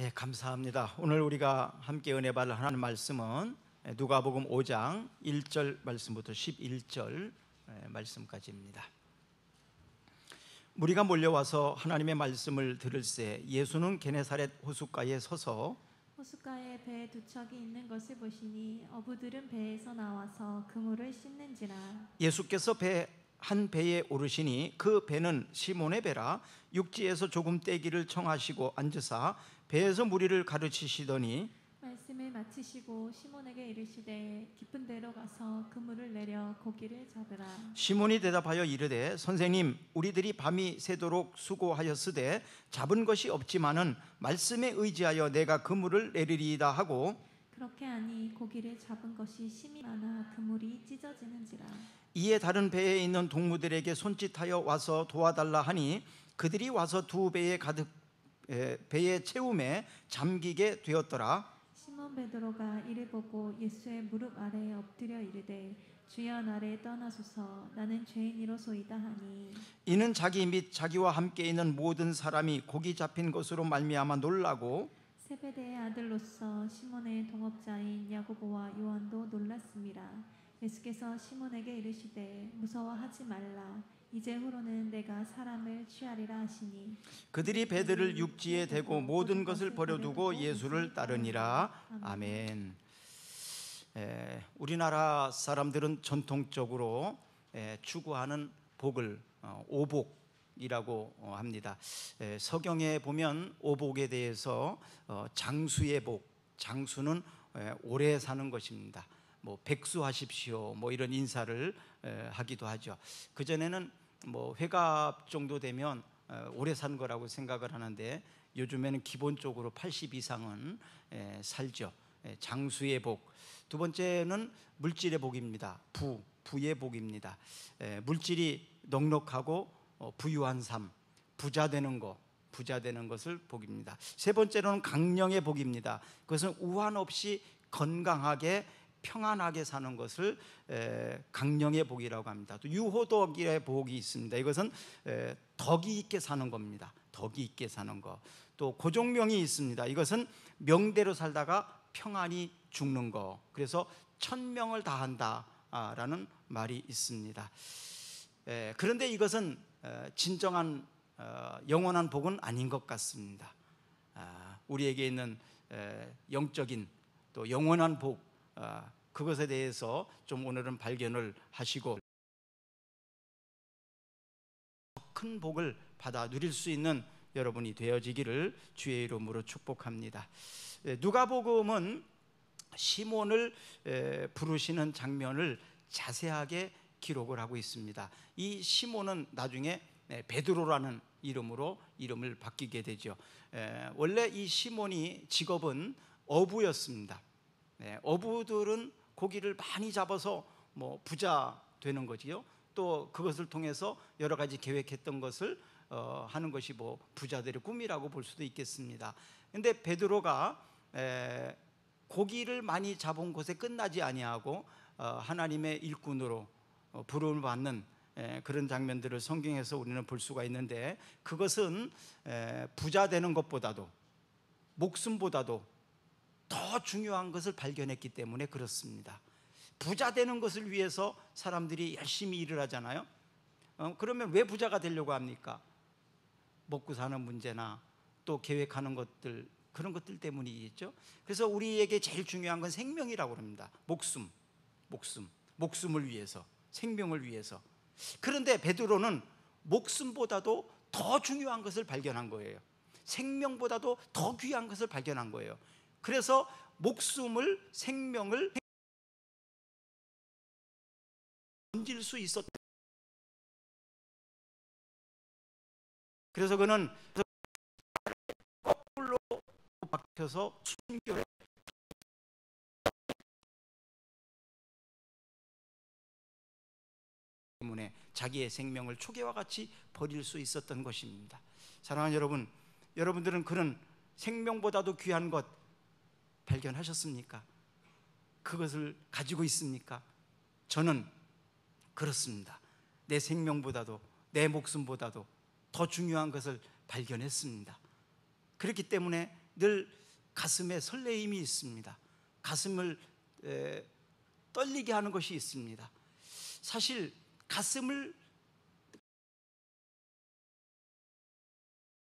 예, 감사합니다. 오늘 우리가 함께 은혜 받을 하나님 말씀은 누가복음 5장 1절 말씀부터 11절 말씀까지입니다. 무리가 몰려와서 하나님의 말씀을 들을새 예수는 게네사렛 호숫가에 서서 호숫가에 배 두 척이 있는 것을 보시니 어부들은 배에서 나와서 그물을 씻는지라. 예수께서 한 배에 오르시니 그 배는 시몬의 배라. 육지에서 조금 떼기를 청하시고 앉으사 배에서 무리를 가르치시더니 말씀을 마치시고 시몬에게 이르시되 깊은 데로 가서 그물을 내려 고기를 잡으라. 시몬이 대답하여 이르되 선생님, 우리들이 밤이 새도록 수고하였으되 잡은 것이 없지만은 말씀에 의지하여 내가 그물을 내리리이다 하고 그렇게 하니 고기를 잡은 것이 심히 많아 그물이 찢어지는지라. 이에 다른 배에 있는 동무들에게 손짓하여 와서 도와달라 하니 그들이 와서 두 배에 가득 배의 채움에 잠기게 되었더라. 시몬 베드로가 이를 보고 예수의 무릎 아래에 엎드려 이르되 주여 나를 떠나소서 나는 죄인이로소이다 하니 이는 자기 및 자기와 함께 있는 모든 사람이 고기 잡힌 것으로 말미암아 놀라고 세베대의 아들로서 시몬의 동업자인 야고보와 요한도 놀랐습니다. 예수께서 시몬에게 이르시되 무서워하지 말라. 이제후로는 내가 사람을 취하리라 하시니 그들이 배들을 육지에 대고 모든 것을 버려두고 예수를 따르니라. 아멘. 우리나라 사람들은 전통적으로 추구하는 복을 오복이라고 합니다. 서경에 보면 오복에 대해서 장수의 복, 장수는 오래 사는 것입니다. 뭐 백수하십시오, 뭐 이런 인사를 하기도 하죠. 그 전에는 뭐 회갑 정도 되면 오래 산 거라고 생각을 하는데 요즘에는 기본적으로 80 이상은 살죠. 장수의 복. 두 번째는 물질의 복입니다. 부의 복입니다. 물질이 넉넉하고 부유한 삶, 부자 되는 것을 복입니다. 세 번째로는 강령의 복입니다. 그것은 우환 없이 건강하게 평안하게 사는 것을 강령의 복이라고 합니다. 또 유호덕의 복이 있습니다. 이것은 덕이 있게 사는 겁니다. 덕이 있게 사는 것. 또 고종명이 있습니다. 이것은 명대로 살다가 평안히 죽는 것. 그래서 천명을 다한다라는 말이 있습니다. 그런데 이것은 진정한 영원한 복은 아닌 것 같습니다. 우리에게 있는 영적인 또 영원한 복, 그것에 대해서 좀 오늘은 발견을 하시고 큰 복을 받아 누릴 수 있는 여러분이 되어지기를 주의 이름으로 축복합니다. 누가복음은 시몬을 부르시는 장면을 자세하게 기록을 하고 있습니다. 이 시몬은 나중에 베드로라는 이름으로 이름을 바뀌게 되죠. 원래 이 시몬이 직업은 어부였습니다. 어부들은 고기를 많이 잡아서 뭐 부자 되는 거지요. 또 그것을 통해서 여러 가지 계획했던 것을 하는 것이 뭐 부자들의 꿈이라고 볼 수도 있겠습니다. 그런데 베드로가 고기를 많이 잡은 곳에 끝나지 아니하고 하나님의 일꾼으로 부름을 받는 그런 장면들을 성경에서 우리는 볼 수가 있는데 그것은 부자 되는 것보다도 목숨보다도 더 중요한 것을 발견했기 때문에 그렇습니다. 부자 되는 것을 위해서 사람들이 열심히 일을 하잖아요. 그러면 왜 부자가 되려고 합니까? 먹고 사는 문제나 또 계획하는 것들, 그런 것들 때문이겠죠. 그래서 우리에게 제일 중요한 건 생명이라고 합니다. 목숨을 위해서, 생명을 위해서. 그런데 베드로는 목숨보다도 더 중요한 것을 발견한 거예요. 생명보다도 더 귀한 것을 발견한 거예요. 그래서 생명을 던질 수 있었다. 그래서 그는 거꾸로 박혀서 순교해 때문에 자기의 생명을 초계와 같이 버릴 수 있었던 것입니다. 사랑하는 여러분, 여러분들은 그런 생명보다도 귀한 것 발견하셨습니까? 그것을 가지고 있습니까? 저는 그렇습니다. 내 생명보다도 내 목숨보다도 더 중요한 것을 발견했습니다. 그렇기 때문에 늘 가슴에 설레임이 있습니다. 가슴을 떨리게 하는 것이 있습니다. 사실 가슴을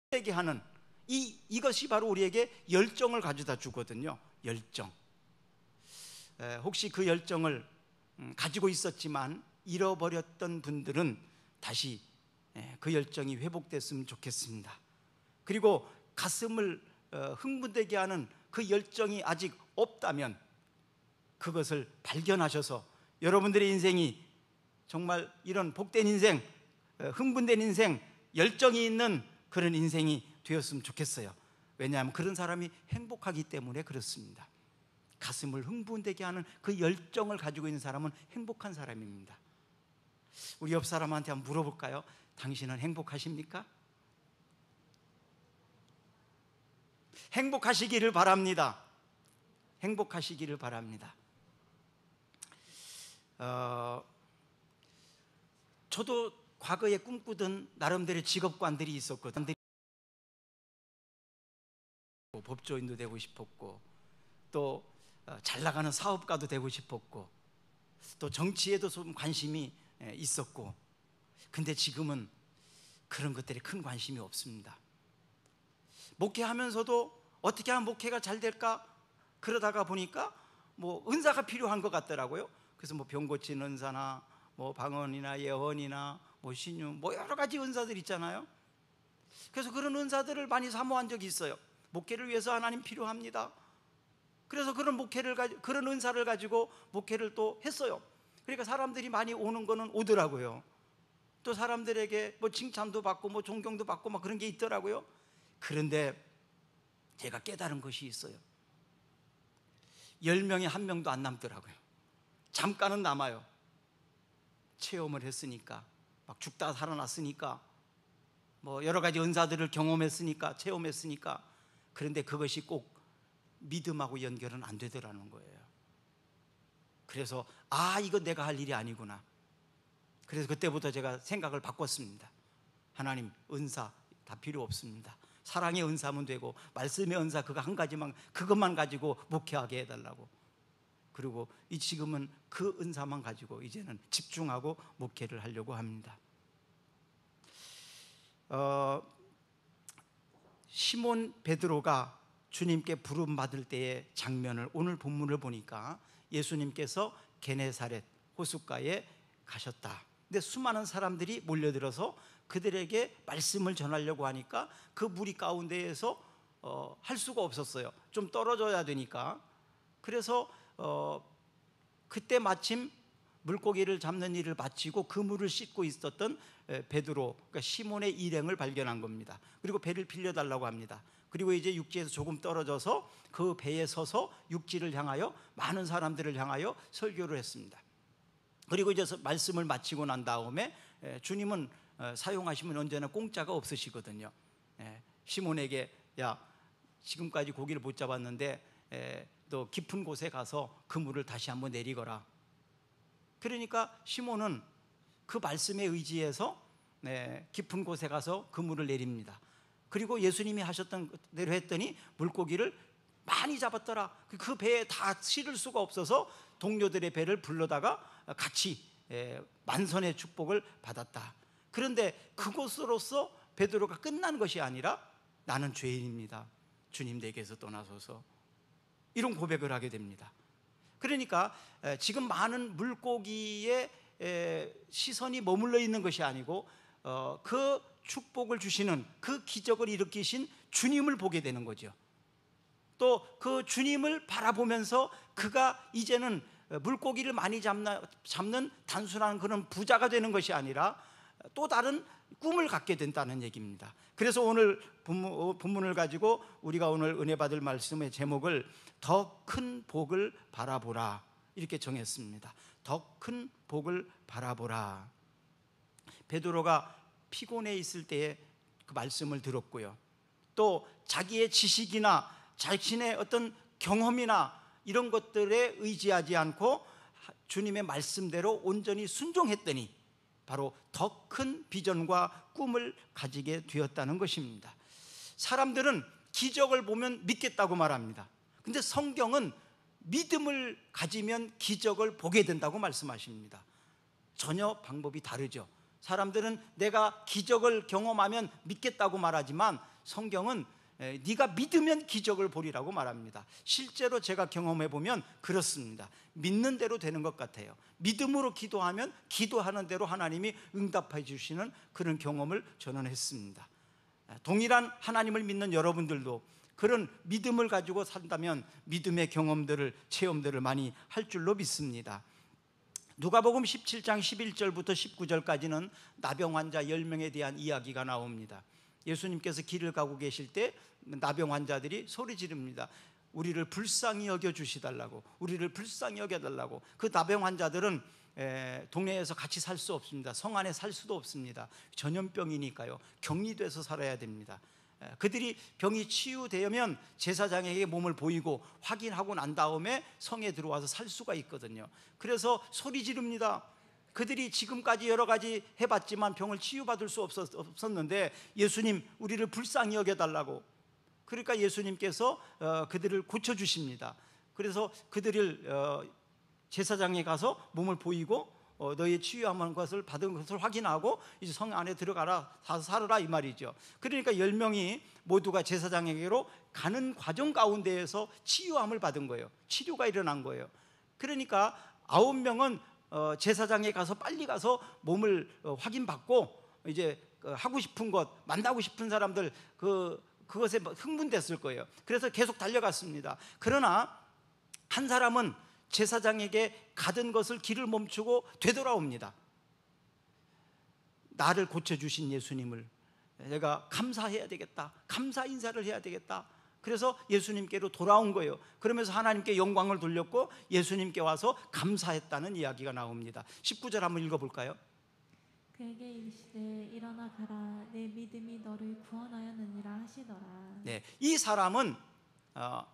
떨리게 하는 이것이 바로 우리에게 열정을 가져다 주거든요. 열정. 혹시 그 열정을 가지고 있었지만 잃어버렸던 분들은 다시 그 열정이 회복됐으면 좋겠습니다. 그리고 가슴을 흥분되게 하는 그 열정이 아직 없다면 그것을 발견하셔서 여러분들의 인생이 정말 이런 복된 인생, 흥분된 인생, 열정이 있는 그런 인생이 되었으면 좋겠어요. 왜냐하면 그런 사람이 행복하기 때문에 그렇습니다. 가슴을 흥분되게 하는 그 열정을 가지고 있는 사람은 행복한 사람입니다. 우리 옆 사람한테 한번 물어볼까요? 당신은 행복하십니까? 행복하시기를 바랍니다. 행복하시기를 바랍니다. 저도 과거에 꿈꾸던 나름대로 직업관들이 있었거든요. 법조인도 되고 싶었고, 또 잘 나가는 사업가도 되고 싶었고, 또 정치에도 좀 관심이 있었고, 근데 지금은 그런 것들에 큰 관심이 없습니다. 목회하면서도 어떻게 하면 목회가 잘 될까? 그러다가 보니까 뭐 은사가 필요한 것 같더라고요. 그래서 뭐 병 고치는 은사나 뭐 방언이나 예언이나 뭐 신유, 뭐 여러 가지 은사들 있잖아요. 그래서 그런 은사들을 많이 사모한 적이 있어요. 목회를 위해서 하나님 필요합니다. 그래서 그런 그런 은사를 가지고 목회를 또 했어요. 그러니까 사람들이 많이 오는 거는 오더라고요. 또 사람들에게 뭐 칭찬도 받고 뭐 존경도 받고 막 그런 게 있더라고요. 그런데 제가 깨달은 것이 있어요. 10명에 1명도 안 남더라고요. 잠깐은 남아요. 체험을 했으니까, 막 죽다 살아났으니까, 뭐 여러 가지 은사들을 경험했으니까, 체험했으니까. 그런데 그것이 꼭 믿음하고 연결은 안 되더라는 거예요. 그래서 이거 내가 할 일이 아니구나. 그래서 그때부터 제가 생각을 바꿨습니다. 하나님, 은사 다 필요 없습니다. 사랑의 은사면 되고 말씀의 은사 그거 한 가지만, 그것만 가지고 목회하게 해달라고. 그리고 지금은 그 은사만 가지고 이제는 집중하고 목회를 하려고 합니다. 시몬 베드로가 주님께 부름 받을 때의 장면을, 오늘 본문을 보니까 예수님께서 게네사렛 호숫가에 가셨다. 근데 수많은 사람들이 몰려들어서 그들에게 말씀을 전하려고 하니까 그 무리 가운데에서 할 수가 없었어요. 좀 떨어져야 되니까. 그래서 그때 마침 물고기를 잡는 일을 마치고 그물을 씻고 있었던 베드로, 그러니까 시몬의 일행을 발견한 겁니다. 그리고 배를 빌려달라고 합니다. 그리고 이제 육지에서 조금 떨어져서 그 배에 서서 육지를 향하여, 많은 사람들을 향하여 설교를 했습니다. 그리고 이제 말씀을 마치고 난 다음에 주님은 사용하시면 언제나 공짜가 없으시거든요. 시몬에게, 야, 지금까지 고기를 못 잡았는데 또 깊은 곳에 가서 그물을 다시 한번 내리거라. 그러니까 시몬은 그 말씀에 의지해서 깊은 곳에 가서 그물을 내립니다. 그리고 예수님이 하셨던 대로 했더니 물고기를 많이 잡았더라. 그 배에 다 실을 수가 없어서 동료들의 배를 불러다가 같이 만선의 축복을 받았다. 그런데 그것으로서 베드로가 끝난 것이 아니라, 나는 죄인입니다, 주님 내게서 떠나소서, 이런 고백을 하게 됩니다. 그러니까 지금 많은 물고기의 시선이 머물러 있는 것이 아니고 그 축복을 주시는, 그 기적을 일으키신 주님을 보게 되는 거죠. 또 그 주님을 바라보면서 그가 이제는 물고기를 많이 잡는 단순한 그런 부자가 되는 것이 아니라 또 다른 꿈을 갖게 된다는 얘기입니다. 그래서 오늘 본문을 가지고 우리가 오늘 은혜 받을 말씀의 제목을 더 큰 복을 바라보라, 이렇게 정했습니다. 더 큰 복을 바라보라. 베드로가 피곤해 있을 때에 그 말씀을 들었고요. 또 자기의 지식이나 자신의 어떤 경험이나 이런 것들에 의지하지 않고 주님의 말씀대로 온전히 순종했더니 바로 더 큰 비전과 꿈을 가지게 되었다는 것입니다. 사람들은 기적을 보면 믿겠다고 말합니다. 근데 성경은 믿음을 가지면 기적을 보게 된다고 말씀하십니다. 전혀 방법이 다르죠. 사람들은 내가 기적을 경험하면 믿겠다고 말하지만 성경은 네가 믿으면 기적을 보리라고 말합니다. 실제로 제가 경험해 보면 그렇습니다. 믿는 대로 되는 것 같아요. 믿음으로 기도하면 기도하는 대로 하나님이 응답해 주시는 그런 경험을 저는 했습니다. 동일한 하나님을 믿는 여러분들도 그런 믿음을 가지고 산다면 믿음의 경험들을, 체험들을 많이 할 줄로 믿습니다. 누가복음 17장 11절부터 19절까지는 나병 환자 10명에 대한 이야기가 나옵니다. 예수님께서 길을 가고 계실 때 나병 환자들이 소리 지릅니다. 우리를 불쌍히 여겨주시달라고, 우리를 불쌍히 여겨달라고. 그 나병 환자들은 동네에서 같이 살 수 없습니다. 성 안에 살 수도 없습니다. 전염병이니까요. 격리돼서 살아야 됩니다. 그들이 병이 치유되면 제사장에게 몸을 보이고 확인하고 난 다음에 성에 들어와서 살 수가 있거든요. 그래서 소리 지릅니다. 그들이 지금까지 여러 가지 해봤지만 병을 치유받을 수 없었는데 예수님, 우리를 불쌍히 여겨달라고. 그러니까 예수님께서 그들을 고쳐주십니다. 그래서 그들을 제사장에 가서 몸을 보이고 너희의 치유한 것을 받은 것을 확인하고 이제 성 안에 들어가라, 가서 살아라 이 말이죠. 그러니까 10명이 모두가 제사장에게로 가는 과정 가운데에서 치유함을 받은 거예요. 치료가 일어난 거예요. 그러니까 9명은 제사장에 가서 빨리 가서 몸을 확인받고 이제 하고 싶은 것, 만나고 싶은 사람들 그것에 흥분됐을 거예요. 그래서 계속 달려갔습니다. 그러나 한 사람은 제사장에게 가던 것을 길을 멈추고 되돌아옵니다. 나를 고쳐주신 예수님을 내가 감사해야 되겠다, 감사 인사를 해야 되겠다. 그래서 예수님께로 돌아온 거예요. 그러면서 하나님께 영광을 돌렸고 예수님께 와서 감사했다는 이야기가 나옵니다. 19절 한번 읽어볼까요? 그에게 이르시되 일어나 가라, 내 믿음이 너를 구원하였느니라 하시더라. 네, 이 사람은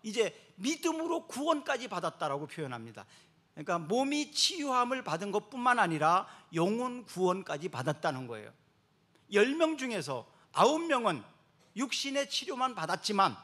이제 믿음으로 구원까지 받았다라고 표현합니다. 그러니까 몸이 치유함을 받은 것뿐만 아니라 영혼 구원까지 받았다는 거예요. 10명 중에서 9명은 육신의 치료만 받았지만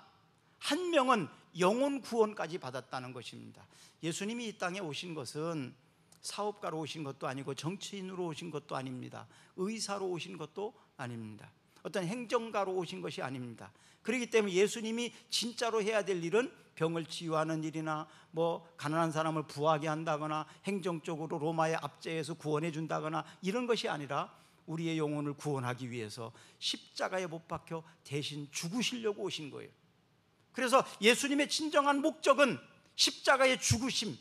1명은 영혼 구원까지 받았다는 것입니다. 예수님이 이 땅에 오신 것은 사업가로 오신 것도 아니고 정치인으로 오신 것도 아닙니다. 의사로 오신 것도 아닙니다. 어떤 행정가로 오신 것이 아닙니다. 그렇기 때문에 예수님이 진짜로 해야 될 일은 병을 치유하는 일이나 뭐 가난한 사람을 부하게 한다거나 행정적으로 로마의 압제에서 구원해 준다거나 이런 것이 아니라 우리의 영혼을 구원하기 위해서 십자가에 못 박혀 대신 죽으시려고 오신 거예요. 그래서 예수님의 진정한 목적은 십자가의 죽으심,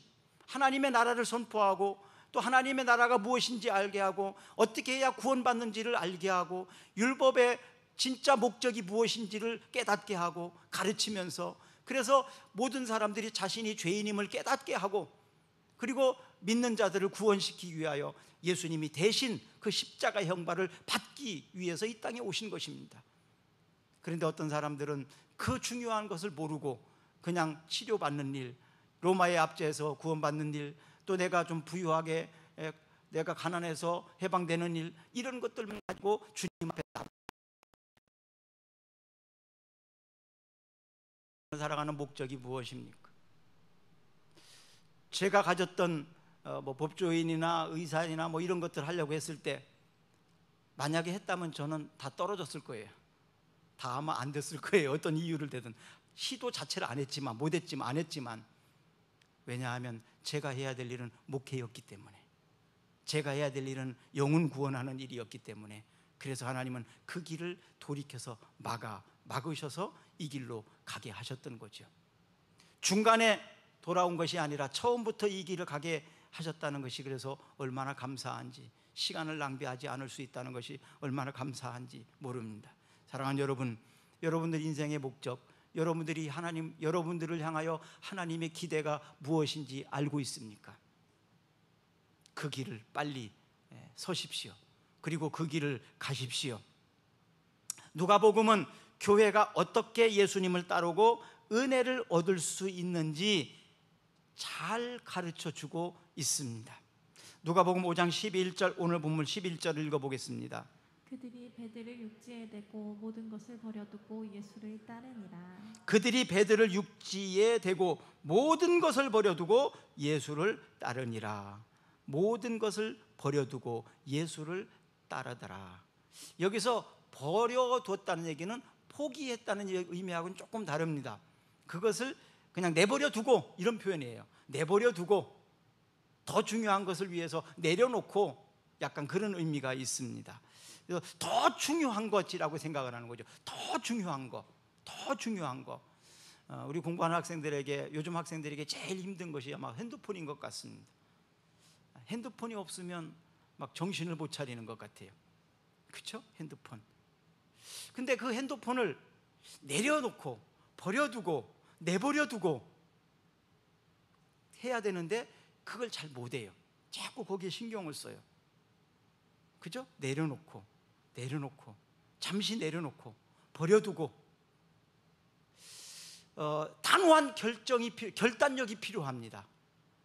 하나님의 나라를 선포하고 또 하나님의 나라가 무엇인지 알게 하고 어떻게 해야 구원받는지를 알게 하고 율법의 진짜 목적이 무엇인지를 깨닫게 하고 가르치면서, 그래서 모든 사람들이 자신이 죄인임을 깨닫게 하고 그리고 믿는 자들을 구원시키기 위하여 예수님이 대신 그 십자가 형벌을 받기 위해서 이 땅에 오신 것입니다. 그런데 어떤 사람들은 그 중요한 것을 모르고 그냥 치료받는 일, 로마의 압제에서 구원받는 일, 또 내가 좀 부유하게, 내가 가난해서 해방되는 일, 이런 것들만 가지고 주님 앞에 살아가는 목적이 무엇입니까? 제가 가졌던 뭐 법조인이나 의사이나 뭐 이런 것들 하려고 했을 때 만약에 했다면 저는 다 떨어졌을 거예요. 다 아마 안 됐을 거예요. 어떤 이유를 대든 시도 자체를 안 했지만, 못 했지만, 안 했지만, 왜냐하면 제가 해야 될 일은 목회였기 때문에, 제가 해야 될 일은 영혼 구원하는 일이었기 때문에, 그래서 하나님은 그 길을 돌이켜서 막으셔서 이 길로 가게 하셨던 거죠. 중간에 돌아온 것이 아니라 처음부터 이 길을 가게 하셨다는 것이 그래서 얼마나 감사한지, 시간을 낭비하지 않을 수 있다는 것이 얼마나 감사한지 모릅니다. 사랑하는 여러분, 여러분들 인생의 목적, 여러분들이 여러분들을 향하여 하나님의 기대가 무엇인지 알고 있습니까? 그 길을 빨리 서십시오. 그리고 그 길을 가십시오. 누가복음은 교회가 어떻게 예수님을 따르고 은혜를 얻을 수 있는지 잘 가르쳐 주고 있습니다. 누가복음 5장 11절, 오늘 본문 11절을 읽어보겠습니다. 그들이 배들을 육지에 대고 모든 것을 버려두고 예수를 따르니라. 그들이 배들을 육지에 대고 모든 것을 버려두고 예수를 따르니라. 모든 것을 버려두고 예수를 따르더라. 여기서 버려뒀다는 얘기는 포기했다는 의미하고는 조금 다릅니다. 그것을 그냥 내버려 두고 이런 표현이에요. 내버려 두고 더 중요한 것을 위해서 내려놓고 약간 그런 의미가 있습니다. 그래서 더 중요한 것이라고 생각을 하는 거죠. 더 중요한 거, 더 중요한 거. 우리 공부하는 학생들에게, 요즘 학생들에게 제일 힘든 것이 아마 핸드폰인 것 같습니다. 핸드폰이 없으면 막 정신을 못 차리는 것 같아요. 그렇죠? 핸드폰. 근데 그 핸드폰을 내려놓고 버려두고 내버려두고 해야 되는데 그걸 잘 못해요. 자꾸 거기에 신경을 써요. 그죠? 내려놓고 잠시 내려놓고 버려두고 단호한 결단력이 필요합니다.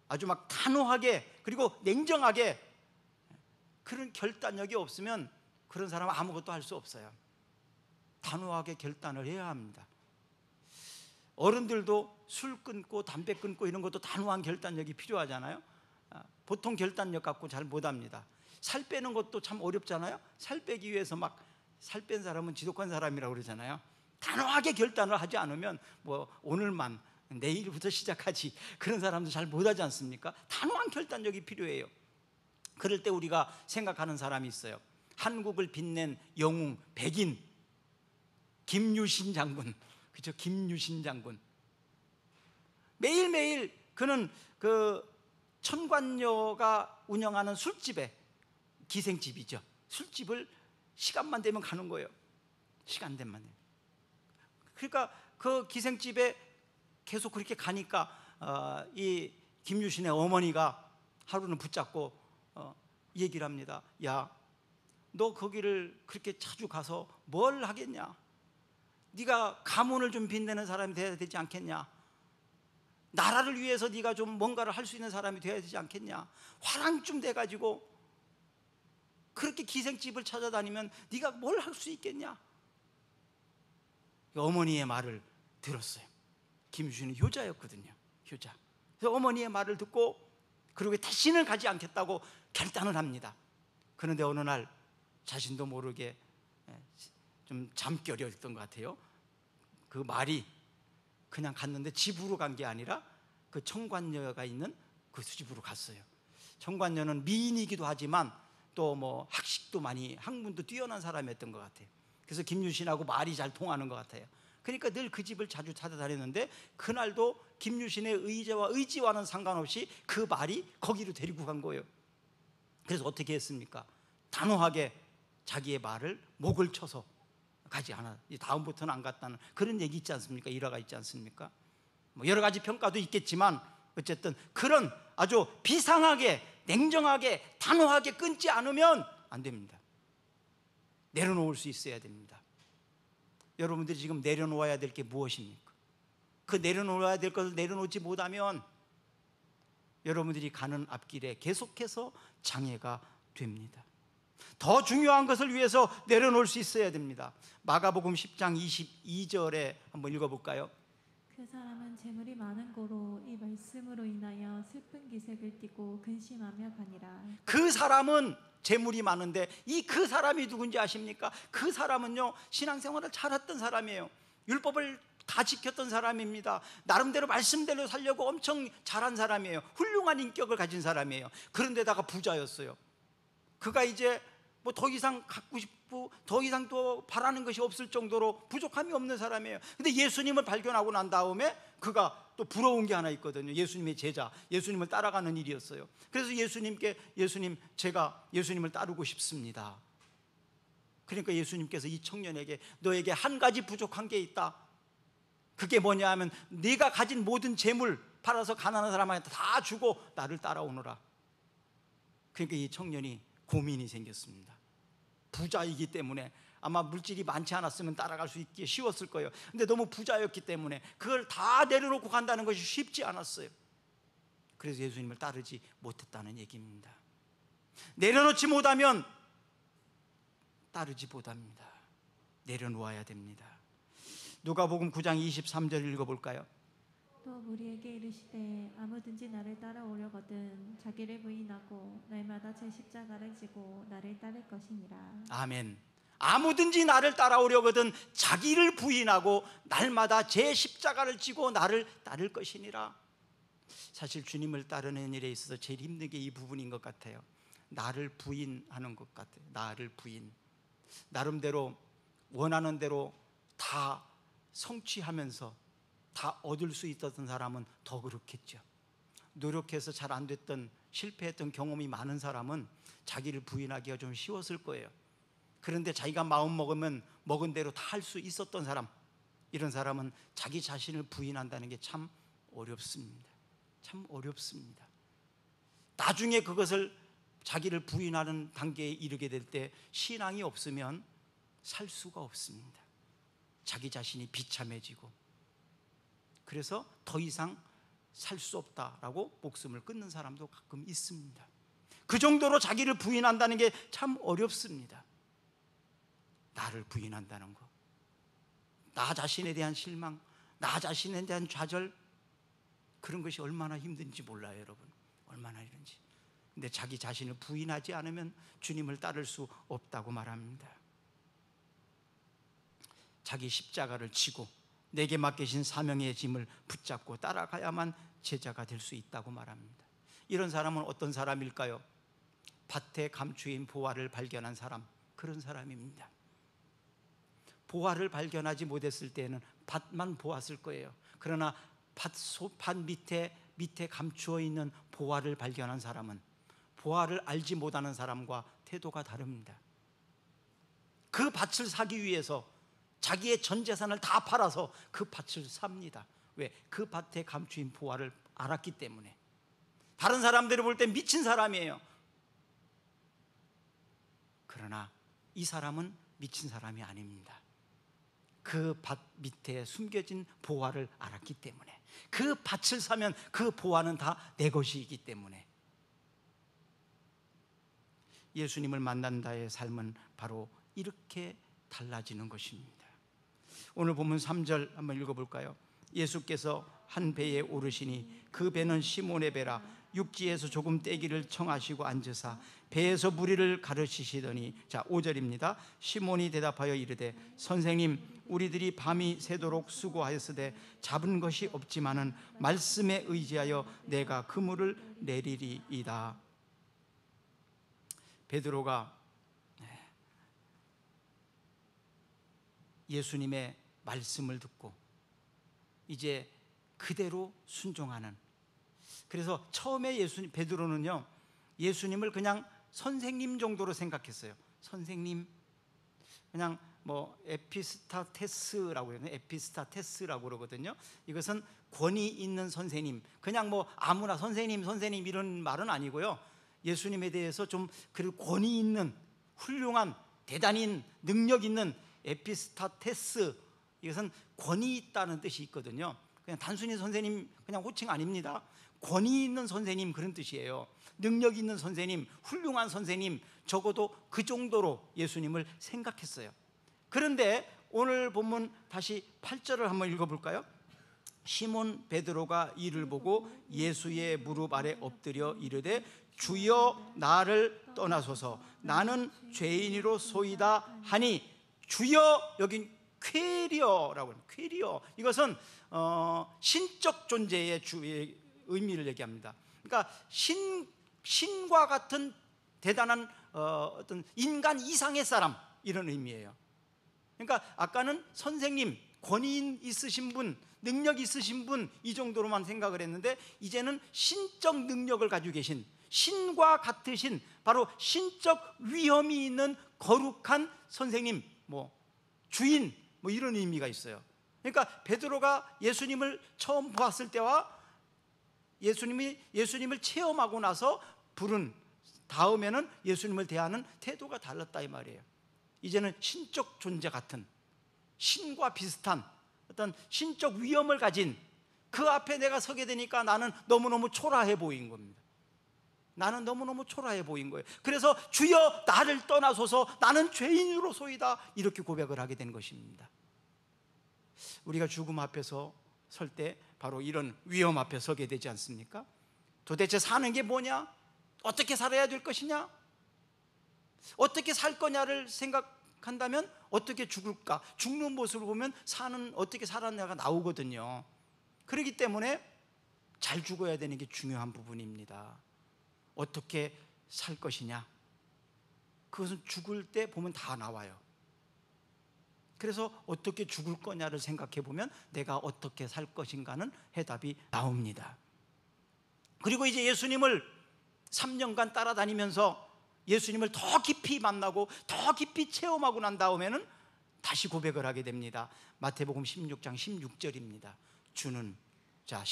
아주 막 단호하게 그리고 냉정하게. 그런 결단력이 없으면 그런 사람은 아무것도 할 수 없어요. 단호하게 결단을 해야 합니다. 어른들도 술 끊고 담배 끊고 이런 것도 단호한 결단력이 필요하잖아요. 보통 결단력 갖고 잘 못합니다. 살 빼는 것도 참 어렵잖아요. 살 빼기 위해서 막 살 뺀 사람은 지독한 사람이라고 그러잖아요. 단호하게 결단을 하지 않으면 뭐 오늘만 내일부터 시작하지, 그런 사람도 잘 못하지 않습니까? 단호한 결단력이 필요해요. 그럴 때 우리가 생각하는 사람이 있어요. 한국을 빛낸 영웅 백인 김유신 장군. 그죠? 김유신 장군. 매일매일 그는 그 천관녀가 운영하는 술집에, 기생집이죠. 술집을 시간만 되면 가는 거예요. 시간 되면. 그러니까 그 기생집에 계속 그렇게 가니까 이 김유신의 어머니가 하루는 붙잡고 얘기를 합니다. 야, 너 거기를 그렇게 자주 가서 뭘 하겠냐? 네가 가문을 좀 빛내는 사람이 돼야 되지 않겠냐? 나라를 위해서 네가 좀 뭔가를 할 수 있는 사람이 돼야 되지 않겠냐? 화랑쯤 돼가지고 그렇게 기생집을 찾아다니면 네가 뭘 할 수 있겠냐? 어머니의 말을 들었어요. 김유신은 효자였거든요. 효자. 그래서 어머니의 말을 듣고 그리고 다시는 가지 않겠다고 결단을 합니다. 그런데 어느 날 자신도 모르게 좀 잠결이었던 것 같아요. 그 말이 그냥 갔는데 집으로 간 게 아니라 그 청관녀가 있는 그 집으로 갔어요. 청관녀는 미인이기도 하지만 또 뭐 학식도 많이, 학문도 뛰어난 사람이었던 것 같아요. 그래서 김유신하고 말이 잘 통하는 것 같아요. 그러니까 늘 그 집을 자주 찾아다녔는데 그날도 김유신의 의지와는 상관없이 그 말이 거기로 데리고 간 거예요. 그래서 어떻게 했습니까? 단호하게 자기의 말을 목을 쳐서 가지 않아, 다음부터는 안 갔다는 그런 얘기 있지 않습니까? 일화가 있지 않습니까? 뭐 여러 가지 평가도 있겠지만 어쨌든 그런 아주 비상하게 냉정하게 단호하게 끊지 않으면 안 됩니다. 내려놓을 수 있어야 됩니다. 여러분들이 지금 내려놓아야 될 게 무엇입니까? 그 내려놓아야 될 것을 내려놓지 못하면 여러분들이 가는 앞길에 계속해서 장애가 됩니다. 더 중요한 것을 위해서 내려놓을 수 있어야 됩니다. 마가복음 10장 22절에 한번 읽어볼까요? 그 사람은 재물이 많은 고로 이 말씀으로 인하여 슬픈 기색을 띠고 근심하며 가니라. 그 사람은 재물이 많은데 이 그 사람이 누군지 아십니까? 그 사람은요, 신앙생활을 잘했던 사람이에요. 율법을 다 지켰던 사람입니다. 나름대로 말씀대로 살려고 엄청 잘한 사람이에요. 훌륭한 인격을 가진 사람이에요. 그런데다가 부자였어요. 그가 이제 뭐 더 이상 갖고 싶고 더 이상 또 바라는 것이 없을 정도로 부족함이 없는 사람이에요. 근데 예수님을 발견하고 난 다음에 그가 또 부러운 게 하나 있거든요. 예수님의 제자, 예수님을 따라가는 일이었어요. 그래서 예수님께, 예수님, 제가 예수님을 따르고 싶습니다. 그러니까 예수님께서 이 청년에게 너에게 한 가지 부족한 게 있다. 그게 뭐냐 하면 네가 가진 모든 재물 팔아서 가난한 사람한테 다 주고 나를 따라오너라. 그러니까 이 청년이 고민이 생겼습니다. 부자이기 때문에 아마 물질이 많지 않았으면 따라갈 수 있기 쉬웠을 거예요. 근데 너무 부자였기 때문에 그걸 다 내려놓고 간다는 것이 쉽지 않았어요. 그래서 예수님을 따르지 못했다는 얘기입니다. 내려놓지 못하면 따르지 못합니다. 내려놓아야 됩니다. 누가복음 9장 23절 읽어볼까요? 또 우리에게 이르시되 아무든지 나를 따라오려거든 자기를 부인하고 날마다 제 십자가를 지고 나를 따를 것이니라. 아멘. 아무든지 나를 따라오려거든 자기를 부인하고 날마다 제 십자가를 지고 나를 따를 것이니라. 사실 주님을 따르는 일에 있어서 제일 힘든 게 이 부분인 것 같아요. 나를 부인하는 것 같아요. 나를 부인. 나름대로 원하는 대로 다 성취하면서 다 얻을 수 있었던 사람은 더 그렇겠죠. 노력해서 잘 안 됐던, 실패했던 경험이 많은 사람은 자기를 부인하기가 좀 쉬웠을 거예요. 그런데 자기가 마음 먹으면 먹은 대로 다 할 수 있었던 사람, 이런 사람은 자기 자신을 부인한다는 게 참 어렵습니다. 참 어렵습니다. 나중에 그것을 자기를 부인하는 단계에 이르게 될 때 신앙이 없으면 살 수가 없습니다. 자기 자신이 비참해지고, 그래서 더 이상 살 수 없다라고 목숨을 끊는 사람도 가끔 있습니다. 그 정도로 자기를 부인한다는 게 참 어렵습니다. 나를 부인한다는 거, 나 자신에 대한 실망, 나 자신에 대한 좌절, 그런 것이 얼마나 힘든지 몰라요, 여러분. 얼마나 이런지. 근데 자기 자신을 부인하지 않으면 주님을 따를 수 없다고 말합니다. 자기 십자가를 지고 내게 맡기신 사명의 짐을 붙잡고 따라가야만 제자가 될 수 있다고 말합니다. 이런 사람은 어떤 사람일까요? 밭에 감추인 보화를 발견한 사람, 그런 사람입니다. 보화를 발견하지 못했을 때는 밭만 보았을 거예요. 그러나 밭 밑에 감추어 있는 보화를 발견한 사람은 보화를 알지 못하는 사람과 태도가 다릅니다. 그 밭을 사기 위해서 자기의 전 재산을 다 팔아서 그 밭을 삽니다. 왜? 그 밭에 감추인 보화를 알았기 때문에. 다른 사람들이 볼 때 미친 사람이에요. 그러나 이 사람은 미친 사람이 아닙니다. 그 밭 밑에 숨겨진 보화를 알았기 때문에. 그 밭을 사면 그 보화는 다 내 것이기 때문에. 예수님을 만난다의 삶은 바로 이렇게 달라지는 것입니다. 오늘 본문 3절 한번 읽어볼까요? 예수께서 한 배에 오르시니 그 배는 시몬의 배라. 육지에서 조금 떼기를 청하시고 앉으사 배에서 무리를 가르치시더니, 자 5절입니다. 시몬이 대답하여 이르되 선생님, 우리들이 밤이 새도록 수고하였으되 잡은 것이 없지만은 말씀에 의지하여 내가 그물을 내리리이다. 베드로가 예수님의 말씀을 듣고 이제 그대로 순종하는, 그래서 처음에 베드로는요, 예수님을 그냥 선생님 정도로 생각했어요. 선생님, 그냥 뭐 에피스타테스라고 그러거든요. 에피스타테스라고 그러거든요. 이것은 권위 있는 선생님, 그냥 뭐 아무나 선생님 이런 말은 아니고요. 예수님에 대해서 좀 그 권위 있는, 훌륭한, 대단히 능력 있는 에피스타테스, 이것은 권위 있다는 뜻이 있거든요. 그냥 단순히 선생님, 그냥 호칭 아닙니다. 권위 있는 선생님, 그런 뜻이에요. 능력 있는 선생님, 훌륭한 선생님, 적어도 그 정도로 예수님을 생각했어요. 그런데 오늘 본문 다시 8절을 한번 읽어볼까요? 시몬 베드로가 이를 보고 예수의 무릎 아래 엎드려 이르되 주여 나를 떠나소서, 나는 죄인이로소이다 하니. 주여, 여긴 쾌리어라고 합니다. 쾌리어, 이것은 신적 존재의 주의 의미를 얘기합니다. 그러니까 신과 같은 대단한 어떤 인간 이상의 사람, 이런 의미예요. 그러니까 아까는 선생님, 권위 있으신 분, 능력 있으신 분, 이 정도로만 생각을 했는데 이제는 신적 능력을 가지고 계신, 신과 같으신, 바로 신적 위엄이 있는 거룩한 선생님, 뭐 주인, 뭐 이런 의미가 있어요. 그러니까 베드로가 예수님을 처음 보았을 때와 예수님을 체험하고 나서 부른 다음에는 예수님을 대하는 태도가 달랐다, 이 말이에요. 이제는 신적 존재 같은, 신과 비슷한 어떤 신적 위엄을 가진 그 앞에 내가 서게 되니까 나는 너무너무 초라해 보인 겁니다. 나는 너무너무 초라해 보인 거예요. 그래서 주여 나를 떠나소서, 나는 죄인으로소이다, 이렇게 고백을 하게 된 것입니다. 우리가 죽음 앞에서 설 때 바로 이런 위험 앞에 서게 되지 않습니까? 도대체 사는 게 뭐냐? 어떻게 살아야 될 것이냐? 어떻게 살 거냐를 생각한다면 어떻게 죽을까? 죽는 모습을 보면 어떻게 살았냐가 나오거든요. 그렇기 때문에 잘 죽어야 되는 게 중요한 부분입니다. 어떻게 살 것이냐? 그것은 죽을 때 보면 다 나와요. 그래서 어떻게 죽을 거냐를 생각해 보면 내가 어떻게 살 것인가는 해답이 나옵니다. 그리고 이제 예수님을 3년간 따라다니면서 예수님을 더 깊이 만나고 더 깊이 체험하고 난 다음에는 다시 고백을 하게 됩니다. 마태복음 16장 16절입니다. 주는, 자,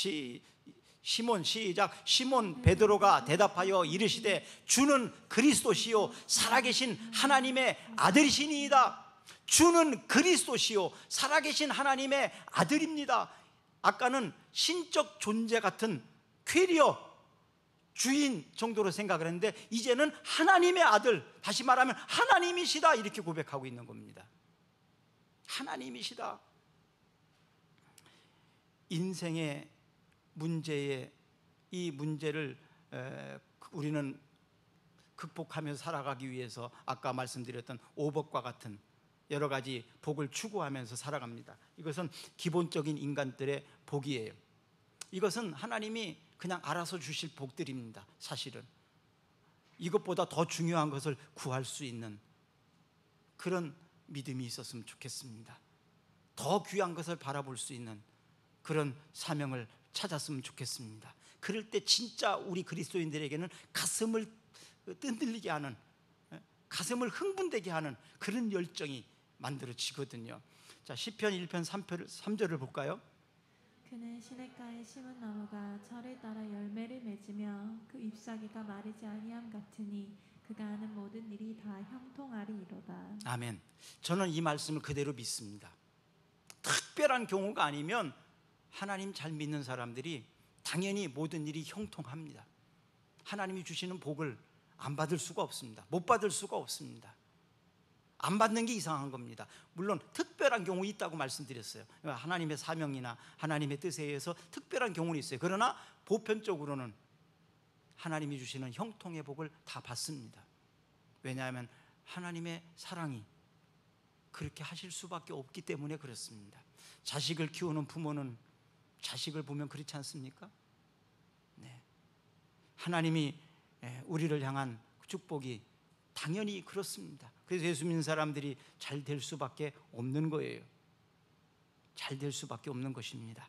시몬 시작. 시몬 베드로가 대답하여 이르시되 주는 그리스도시요 살아계신 하나님의 아들이시니이다. 주는 그리스도시요 살아계신 하나님의 아들입니다. 아까는 신적 존재 같은 퀘리어, 주인 정도로 생각을 했는데 이제는 하나님의 아들, 다시 말하면 하나님이시다, 이렇게 고백하고 있는 겁니다. 하나님이시다. 인생의 문제에, 이 문제를 우리는 극복하면서 살아가기 위해서 아까 말씀드렸던 오복과 같은 여러 가지 복을 추구하면서 살아갑니다. 이것은 기본적인 인간들의 복이에요. 이것은 하나님이 그냥 알아서 주실 복들입니다. 사실은 이것보다 더 중요한 것을 구할 수 있는 그런 믿음이 있었으면 좋겠습니다. 더 귀한 것을 바라볼 수 있는 그런 사명을 찾았으면 좋겠습니다. 그럴 때 진짜 우리 그리스도인들에게는 가슴을 뜬들리게 하는, 가슴을 흥분되게 하는 그런 열정이 만들어지거든요. 자, 시편 1편 3절을 볼까요? 그는 시냇가에 심은 나무가 철을 따라 열매를 맺으며 그 잎사귀가 마르지 아니함 같으니 그가 하는 모든 일이 다 형통하리이로다. 아멘. 저는 이 말씀을 그대로 믿습니다. 특별한 경우가 아니면 하나님 잘 믿는 사람들이 당연히 모든 일이 형통합니다. 하나님이 주시는 복을 안 받을 수가 없습니다. 못 받을 수가 없습니다. 안 받는 게 이상한 겁니다. 물론 특별한 경우 있다고 말씀드렸어요. 하나님의 사명이나 하나님의 뜻에 의해서 특별한 경우는 있어요. 그러나 보편적으로는 하나님이 주시는 형통의 복을 다 받습니다. 왜냐하면 하나님의 사랑이 그렇게 하실 수밖에 없기 때문에 그렇습니다. 자식을 키우는 부모는 자식을 보면 그렇지 않습니까? 네. 하나님이 우리를 향한 축복이 당연히 그렇습니다. 그래서 예수 믿는 사람들이 잘 될 수밖에 없는 거예요. 잘 될 수밖에 없는 것입니다.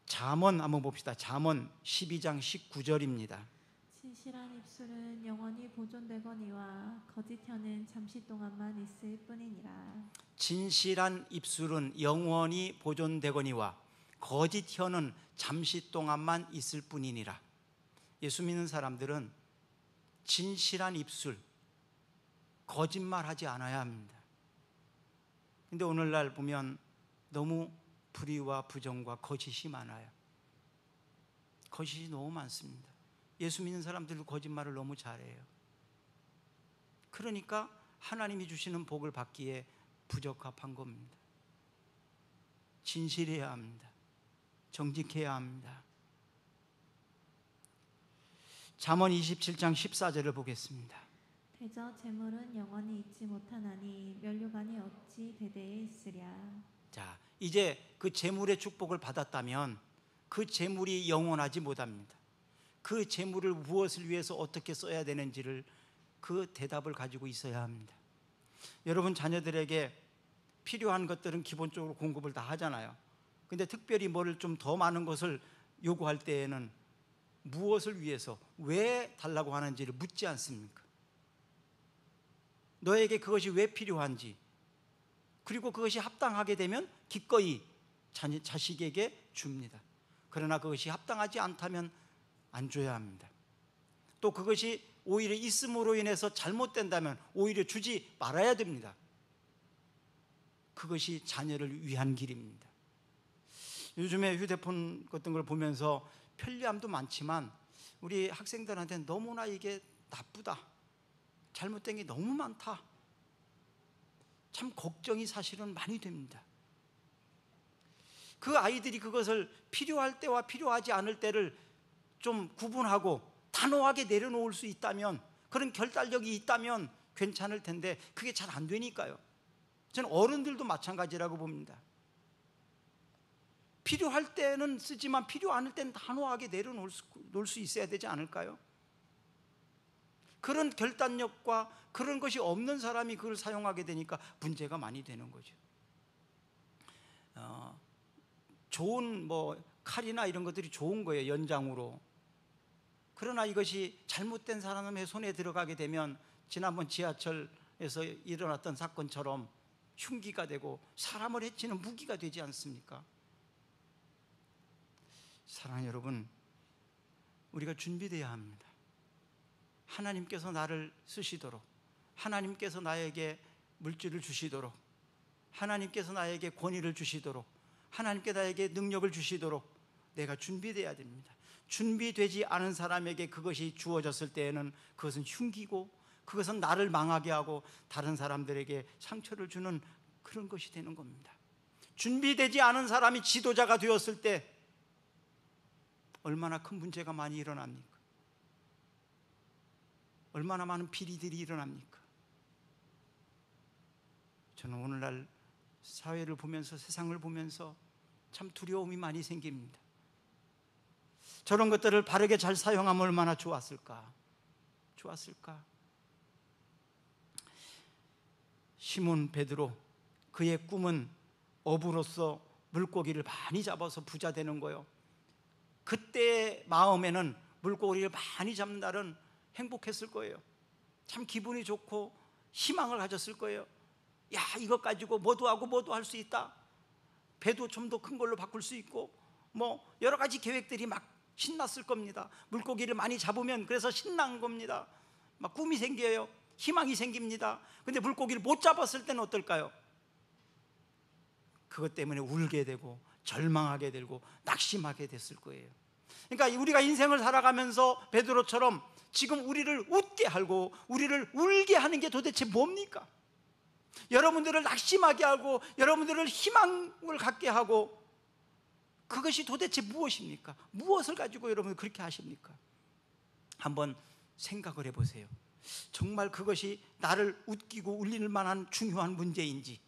잠언 한번 봅시다. 잠언 12장 19절입니다. 진실한 입술은 영원히 보존되거니와 거짓 혀는 잠시 동안만 있을 뿐이니라. 진실한 입술은 영원히 보존되거니와 거짓 혀는 잠시 동안만 있을 뿐이니라. 예수 믿는 사람들은 진실한 입술, 거짓말하지 않아야 합니다. 근데 오늘날 보면 너무 불의와 부정과 거짓이 많아요. 거짓이 너무 많습니다. 예수 믿는 사람들도 거짓말을 너무 잘해요. 그러니까 하나님이 주시는 복을 받기에 부적합한 겁니다. 진실해야 합니다. 정직해야 합니다. 잠언 27장 14절을 보겠습니다. 대저 재물은 영원히 있지 못하나니 면류관이 어찌 대대에 있으랴. 자, 이제 그 재물의 축복을 받았다면 그 재물이 영원하지 못합니다. 그 재물을 무엇을 위해서 어떻게 써야 되는지를 그 대답을 가지고 있어야 합니다. 여러분 자녀들에게 필요한 것들은 기본적으로 공급을 다 하잖아요. 근데 특별히 뭐를 좀 더 많은 것을 요구할 때에는 무엇을 위해서 왜 달라고 하는지를 묻지 않습니까? 너에게 그것이 왜 필요한지, 그리고 그것이 합당하게 되면 기꺼이 자식에게 줍니다. 그러나 그것이 합당하지 않다면 안 줘야 합니다. 또 그것이 오히려 있음으로 인해서 잘못된다면 오히려 주지 말아야 됩니다. 그것이 자녀를 위한 길입니다. 요즘에 휴대폰 같은 걸 보면서 편리함도 많지만 우리 학생들한테 너무나 이게 나쁘다, 잘못된 게 너무 많다, 참 걱정이 사실은 많이 됩니다. 그 아이들이 그것을 필요할 때와 필요하지 않을 때를 좀 구분하고 단호하게 내려놓을 수 있다면, 그런 결단력이 있다면 괜찮을 텐데 그게 잘 안 되니까요. 저는 어른들도 마찬가지라고 봅니다. 필요할 때는 쓰지만 필요 않을 때는 단호하게 내려놓을 수 있어야 되지 않을까요? 그런 결단력과 그런 것이 없는 사람이 그걸 사용하게 되니까 문제가 많이 되는 거죠. 좋은 칼이나 이런 것들이 좋은 거예요, 연장으로. 그러나 이것이 잘못된 사람의 손에 들어가게 되면 지난번 지하철에서 일어났던 사건처럼 흉기가 되고 사람을 해치는 무기가 되지 않습니까? 사랑하는 여러분, 우리가 준비되어야 합니다. 하나님께서 나를 쓰시도록, 하나님께서 나에게 물질을 주시도록, 하나님께서 나에게 권위를 주시도록, 하나님께 나에게 능력을 주시도록 내가 준비되어야 됩니다. 준비되지 않은 사람에게 그것이 주어졌을 때에는 그것은 흉기고, 그것은 나를 망하게 하고 다른 사람들에게 상처를 주는 그런 것이 되는 겁니다. 준비되지 않은 사람이 지도자가 되었을 때 얼마나 큰 문제가 많이 일어납니까? 얼마나 많은 비리들이 일어납니까? 저는 오늘날 사회를 보면서, 세상을 보면서 참 두려움이 많이 생깁니다. 저런 것들을 바르게 잘 사용하면 얼마나 좋았을까? 시몬 베드로, 그의 꿈은 어부로서 물고기를 많이 잡아서 부자 되는 거예요. 그때의 마음에는 물고기를 많이 잡는 날은 행복했을 거예요. 참 기분이 좋고 희망을 가졌을 거예요. 야, 이것 가지고 뭐도 하고 뭐도 할 수 있다. 배도 좀 더 큰 걸로 바꿀 수 있고, 여러 가지 계획들이 막 신났을 겁니다. 물고기를 많이 잡으면 그래서 신난 겁니다. 막 꿈이 생겨요. 희망이 생깁니다. 근데 물고기를 못 잡았을 때는 어떨까요? 그것 때문에 울게 되고 절망하게 되고 낙심하게 됐을 거예요. 그러니까 우리가 인생을 살아가면서 베드로처럼 지금 우리를 웃게 하고 우리를 울게 하는 게 도대체 뭡니까? 여러분들을 낙심하게 하고 여러분들을 희망을 갖게 하고, 그것이 도대체 무엇입니까? 무엇을 가지고 여러분 그렇게 하십니까? 한번 생각을 해보세요. 정말 그것이 나를 웃기고 울릴 만한 중요한 문제인지,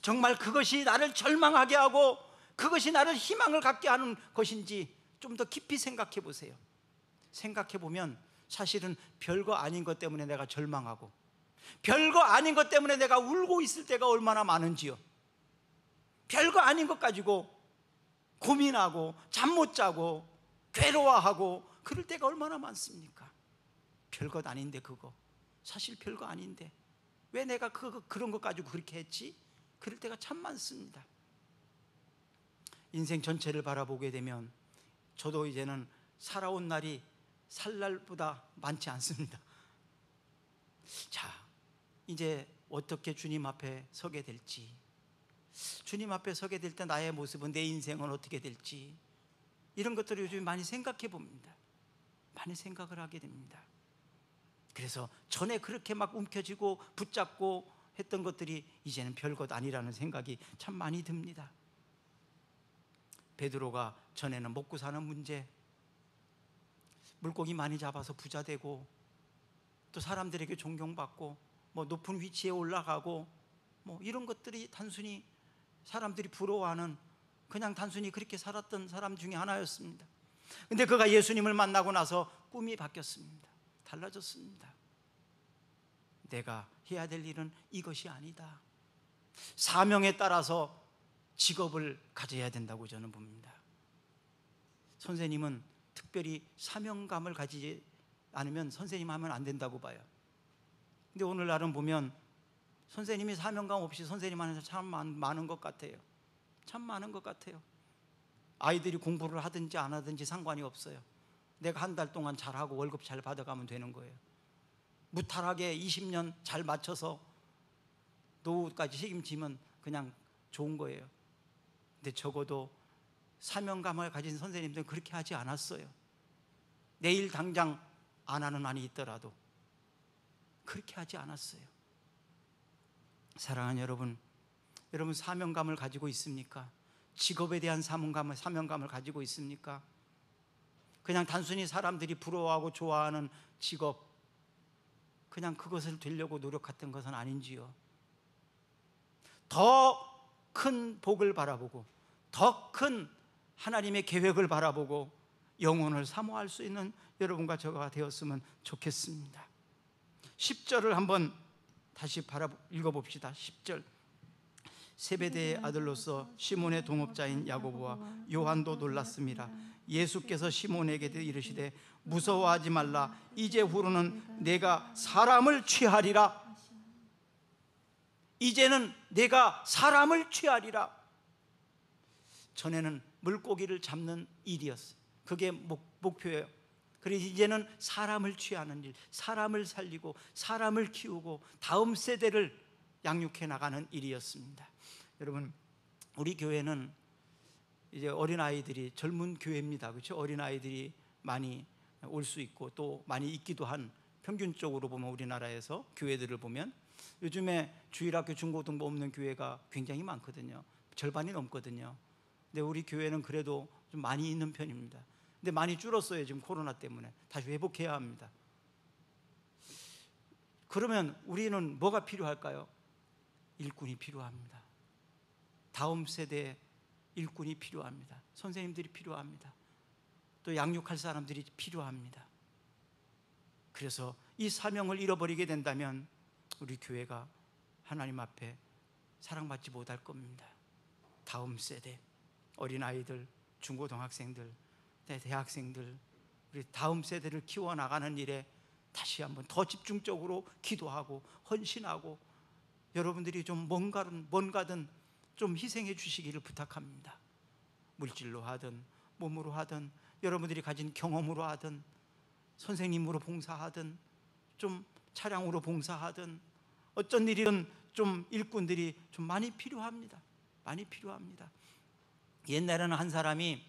정말 그것이 나를 절망하게 하고 그것이 나를 희망을 갖게 하는 것인지 좀 더 깊이 생각해 보세요. 생각해 보면 사실은 별거 아닌 것 때문에 내가 절망하고 별거 아닌 것 때문에 내가 울고 있을 때가 얼마나 많은지요. 별거 아닌 것 가지고 고민하고 잠 못 자고 괴로워하고 그럴 때가 얼마나 많습니까? 별것 아닌데, 그거 사실 별거 아닌데 왜 내가 그런 것 가지고 그렇게 했지? 그럴 때가 참 많습니다. 인생 전체를 바라보게 되면 저도 이제는 살아온 날이 살 날보다 많지 않습니다. 자, 이제 어떻게 주님 앞에 서게 될지, 주님 앞에 서게 될 때 나의 모습은, 내 인생은 어떻게 될지, 이런 것들을 요즘 많이 생각해 봅니다. 많이 생각을 하게 됩니다. 그래서 전에 그렇게 막 움켜쥐고 붙잡고 했던 것들이 이제는 별것 아니라는 생각이 참 많이 듭니다. 베드로가 전에는 먹고 사는 문제, 물고기 많이 잡아서 부자 되고 또 사람들에게 존경받고 높은 위치에 올라가고 이런 것들이 단순히 사람들이 부러워하는, 그냥 단순히 그렇게 살았던 사람 중에 하나였습니다. 근데 그가 예수님을 만나고 나서 꿈이 바뀌었습니다. 달라졌습니다. 내가 해야 될 일은 이것이 아니다. 사명에 따라서 직업을 가져야 된다고 저는 봅니다. 선생님은 특별히 사명감을 가지지 않으면 선생님 하면 안 된다고 봐요. 근데 오늘날은 보면 선생님이 사명감 없이 선생님 하는 사람 참 많은 것 같아요. 참 많은 것 같아요. 아이들이 공부를 하든지 안 하든지 상관이 없어요. 내가 한 달 동안 잘하고 월급 잘 받아가면 되는 거예요. 무탈하게 20년 잘 맞춰서 노후까지 책임지면 그냥 좋은 거예요. 근데 적어도 사명감을 가진 선생님들은 그렇게 하지 않았어요. 내일 당장 안 하는 한이 있더라도 그렇게 하지 않았어요. 사랑하는 여러분, 여러분 사명감을 가지고 있습니까? 직업에 대한 사명감을 가지고 있습니까? 그냥 단순히 사람들이 부러워하고 좋아하는 직업, 그냥 그것을 되려고 노력했던 것은 아닌지요. 더 큰 복을 바라보고 더 큰 하나님의 계획을 바라보고 영혼을 사모할 수 있는 여러분과 저가 되었으면 좋겠습니다. 10절을 한번 다시 읽어봅시다. 10절. 세베대의 아들로서 시몬의 동업자인 야고보와 요한도 놀랐습니다. 예수께서 시몬에게 이르시되 무서워하지 말라. 이제 후로는 내가 사람을 취하리라. 이제는 내가 사람을 취하리라. 전에는 물고기를 잡는 일이었어요. 그게 목표예요. 그래서 이제는 사람을 취하는 일, 사람을 살리고 사람을 키우고 다음 세대를 양육해 나가는 일이었습니다. 여러분, 우리 교회는 이제 어린아이들이 젊은 교회입니다. 그렇죠? 어린아이들이 많이 올 수 있고 또 많이 있기도 한, 평균적으로 보면 우리나라에서 교회들을 보면 요즘에 주일학교 중고등부 없는 교회가 굉장히 많거든요. 절반이 넘거든요. 근데 우리 교회는 그래도 좀 많이 있는 편입니다. 근데 많이 줄었어요. 지금 코로나 때문에 다시 회복해야 합니다. 그러면 우리는 뭐가 필요할까요? 일꾼이 필요합니다. 다음 세대에 일꾼이 필요합니다. 선생님들이 필요합니다. 또 양육할 사람들이 필요합니다. 그래서 이 사명을 잃어버리게 된다면 우리 교회가 하나님 앞에 사랑받지 못할 겁니다. 다음 세대, 어린아이들, 중고등학생들, 대학생들, 우리 다음 세대를 키워나가는 일에 다시 한번 더 집중적으로 기도하고 헌신하고 여러분들이 좀 뭔가든 좀 희생해 주시기를 부탁합니다. 물질로 하든 몸으로 하든 여러분들이 가진 경험으로 하든 선생님으로 봉사하든 좀 차량으로 봉사하든 어쩐 일이든 좀 일꾼들이 좀 많이 필요합니다. 많이 필요합니다. 옛날에는 한 사람이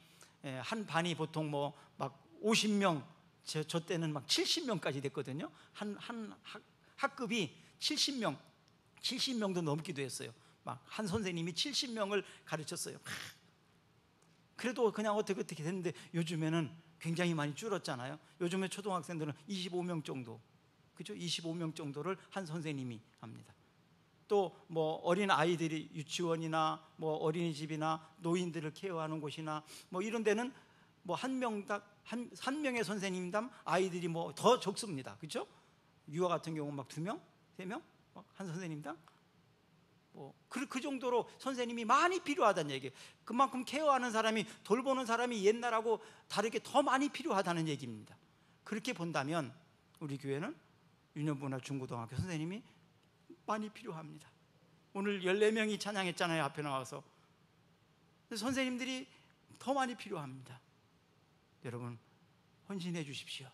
한 반이 보통 뭐 막 50명, 저 때는 막 70명까지 됐거든요. 한 학급이 70명도 넘기도 했어요. 막 한 선생님이 70명을 가르쳤어요. 그래도 그냥 어떻게 됐는데 요즘에는 굉장히 많이 줄었잖아요. 요즘에 초등학생들은 25명 정도, 그죠? 25명 정도를 한 선생님이 합니다. 또 뭐 어린 아이들이 유치원이나 뭐 어린이집이나 노인들을 케어하는 곳이나 뭐 이런 데는 뭐 한 명의 선생님당 아이들이 뭐 더 적습니다. 그렇죠? 유아 같은 경우는 막 2명, 3명 한 선생님당 그 정도로 선생님이 많이 필요하다는 얘기예요. 그만큼 케어하는 사람이, 돌보는 사람이 옛날하고 다르게 더 많이 필요하다는 얘기입니다. 그렇게 본다면 우리 교회는 유년부나 중고등학교 선생님이 많이 필요합니다. 오늘 14명이 찬양했잖아요. 앞에 나와서. 선생님들이 더 많이 필요합니다. 여러분 헌신해 주십시오.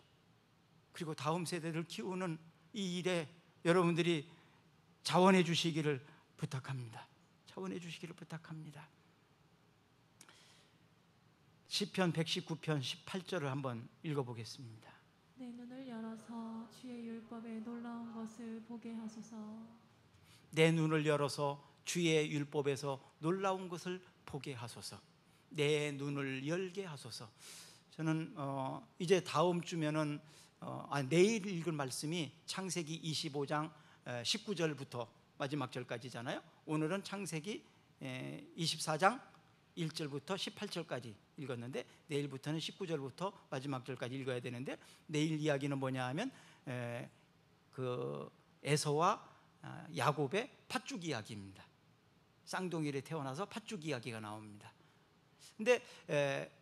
그리고 다음 세대를 키우는 이 일에 여러분들이 자원해 주시기를 부탁합니다. 자원해 주시기를 부탁합니다. 시편 119편 18절을 한번 읽어보겠습니다. 내 눈을 열어서 주의 율법에 놀라운 것을 보게 하소서. 내 눈을 열어서 주의 율법에서 놀라운 것을 보게 하소서. 내 눈을 열게 하소서. 저는 이제 다음 주면은 내일 읽을 말씀이 창세기 25장 19절부터 마지막 절까지잖아요. 오늘은 창세기 24장 1절부터 18절까지 읽었는데 내일부터는 19절부터 마지막 절까지 읽어야 되는데, 내일 이야기는 뭐냐 하면 그 에서와 야곱의 팥죽 이야기입니다. 쌍둥이를 태어나서 팥죽 이야기가 나옵니다. 근데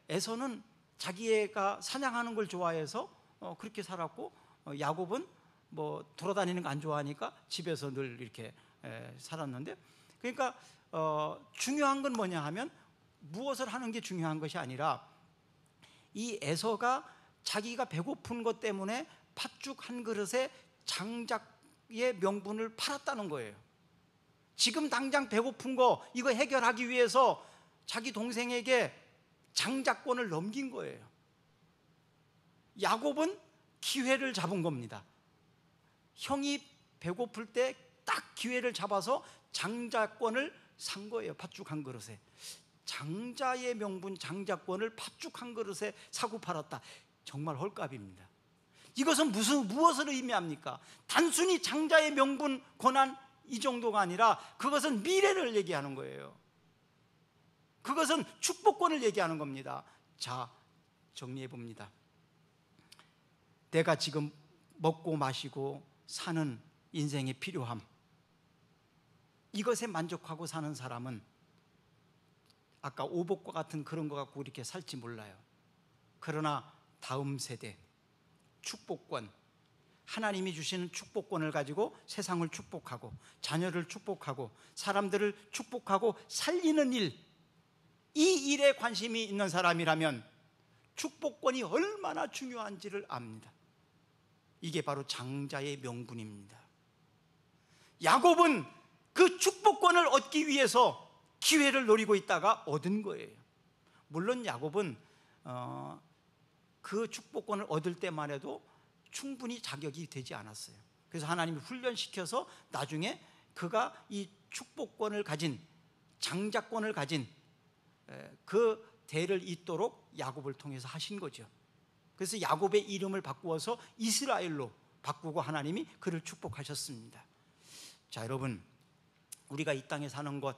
에서는 자기가 사냥하는 걸 좋아해서 그렇게 살았고, 야곱은 뭐 돌아다니는 거 안 좋아하니까 집에서 늘 이렇게 살았는데, 그러니까 중요한 건 뭐냐 하면 무엇을 하는 게 중요한 것이 아니라 이 에서가 자기가 배고픈 것 때문에 팥죽 한 그릇에 장작의 명분을 팔았다는 거예요. 지금 당장 배고픈 거 이거 해결하기 위해서 자기 동생에게 장작권을 넘긴 거예요. 야곱은 기회를 잡은 겁니다. 형이 배고플 때 딱 기회를 잡아서 장자권을 산 거예요. 팥죽 한 그릇에. 장자의 명분 장자권을 팥죽 한 그릇에 사고 팔았다. 정말 헐값입니다. 이것은 무엇을 의미합니까? 단순히 장자의 명분 권한 이 정도가 아니라 그것은 미래를 얘기하는 거예요. 그것은 축복권을 얘기하는 겁니다. 자, 정리해 봅니다. 내가 지금 먹고 마시고 사는 인생의 필요함, 이것에 만족하고 사는 사람은 아까 오복과 같은 그런 거 갖고 이렇게 살지 몰라요. 그러나 다음 세대 축복권, 하나님이 주시는 축복권을 가지고 세상을 축복하고 자녀를 축복하고 사람들을 축복하고 살리는 일, 이 일에 관심이 있는 사람이라면 축복권이 얼마나 중요한지를 압니다. 이게 바로 장자의 명분입니다. 야곱은 그 축복권을 얻기 위해서 기회를 노리고 있다가 얻은 거예요. 물론 야곱은 그 축복권을 얻을 때만 해도 충분히 자격이 되지 않았어요. 그래서 하나님이 훈련시켜서 나중에 그가 이 축복권을 가진, 장자권을 가진 그 대를 잇도록 야곱을 통해서 하신 거죠. 그래서 야곱의 이름을 바꾸어서 이스라엘로 바꾸고 하나님이 그를 축복하셨습니다. 자, 여러분, 우리가 이 땅에 사는 것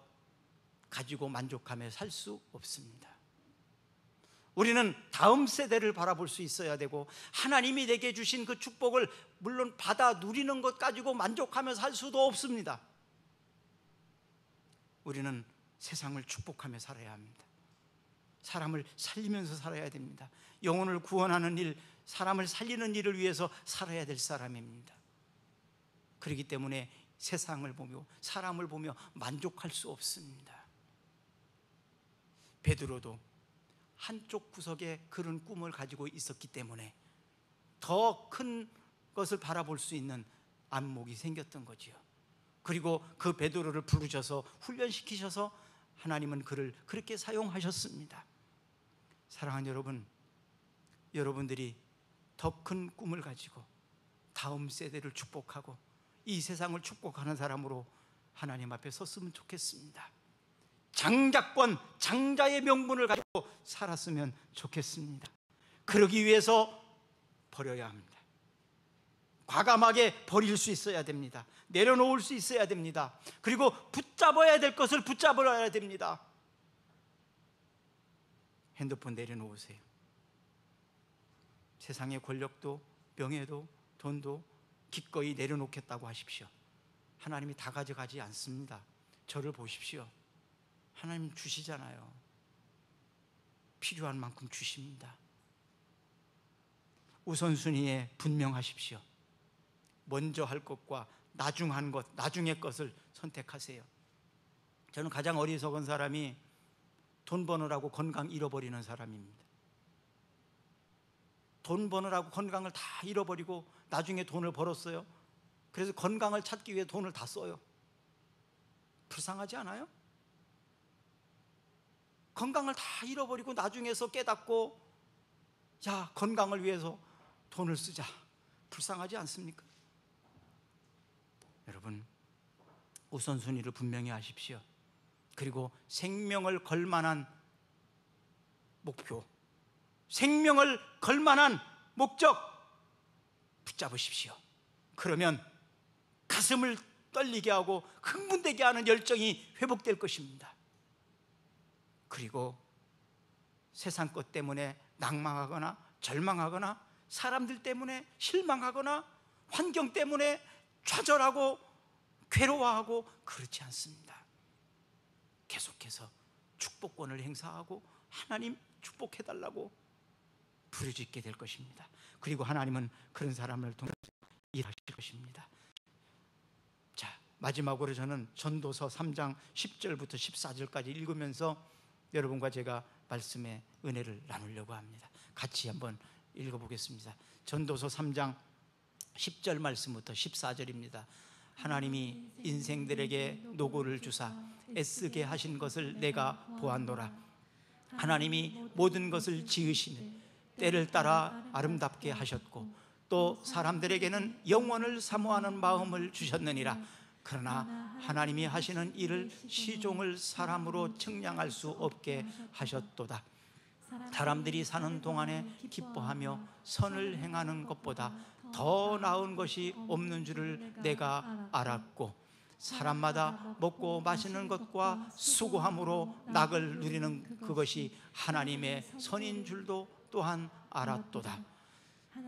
가지고 만족하며 살 수 없습니다. 우리는 다음 세대를 바라볼 수 있어야 되고 하나님이 내게 주신 그 축복을 물론 받아 누리는 것 가지고 만족하며 살 수도 없습니다. 우리는 세상을 축복하며 살아야 합니다. 사람을 살리면서 살아야 됩니다. 영혼을 구원하는 일, 사람을 살리는 일을 위해서 살아야 될 사람입니다. 그렇기 때문에 세상을 보며 사람을 보며 만족할 수 없습니다. 베드로도 한쪽 구석에 그런 꿈을 가지고 있었기 때문에 더 큰 것을 바라볼 수 있는 안목이 생겼던 거지요. 그리고 그 베드로를 부르셔서 훈련시키셔서 하나님은 그를 그렇게 사용하셨습니다. 사랑하는 여러분, 여러분들이 더 큰 꿈을 가지고 다음 세대를 축복하고 이 세상을 축복하는 사람으로 하나님 앞에 섰으면 좋겠습니다. 장자권, 장자의 명분을 가지고 살았으면 좋겠습니다. 그러기 위해서 버려야 합니다. 과감하게 버릴 수 있어야 됩니다. 내려놓을 수 있어야 됩니다. 그리고 붙잡아야 될 것을 붙잡아야 됩니다. 핸드폰 내려놓으세요. 세상의 권력도 명예도 돈도 기꺼이 내려놓겠다고 하십시오. 하나님이 다 가져가지 않습니다. 저를 보십시오. 하나님 주시잖아요. 필요한 만큼 주십니다. 우선순위에 분명하십시오. 먼저 할 것과 나중한 것, 나중의 것을 선택하세요. 저는 가장 어리석은 사람이 돈 버느라고 건강 잃어버리는 사람입니다. 돈 버느라고 건강을 다 잃어버리고 나중에 돈을 벌었어요. 그래서 건강을 찾기 위해 돈을 다 써요. 불쌍하지 않아요? 건강을 다 잃어버리고 나중에서 깨닫고, 야, 건강을 위해서 돈을 쓰자. 불쌍하지 않습니까? 여러분, 우선순위를 분명히 하십시오. 그리고 생명을 걸 만한 목표, 생명을 걸 만한 목적 붙잡으십시오. 그러면 가슴을 떨리게 하고 흥분되게 하는 열정이 회복될 것입니다. 그리고 세상 것 때문에 낭망하거나 절망하거나 사람들 때문에 실망하거나 환경 때문에 좌절하고 괴로워하고 그렇지 않습니다. 계속해서 축복권을 행사하고 하나님 축복해달라고 부르짖게 될 것입니다. 그리고 하나님은 그런 사람을 통해서 일하실 것입니다. 자, 마지막으로 저는 전도서 3장 10절부터 14절까지 읽으면서 여러분과 제가 말씀의 은혜를 나누려고 합니다. 같이 한번 읽어보겠습니다. 전도서 3장 10절 말씀부터 14절입니다. 하나님이 인생들에게 노고를 주사 애쓰게 하신 것을 내가 보았노라. 하나님이 모든 것을 지으시는 때를 따라 아름답게 하셨고 또 사람들에게는 영원을 사모하는 마음을 주셨느니라. 그러나 하나님이 하시는 일을 시종을 사람으로 측량할 수 없게 하셨도다. 사람들이 사는 동안에 기뻐하며 선을 행하는 것보다 더 나은 것이 없는 줄을 내가 알았고 사람마다 먹고 마시는 것과 수고함으로 낙을 누리는 그것이 하나님의 선인 줄도 또한 알았도다.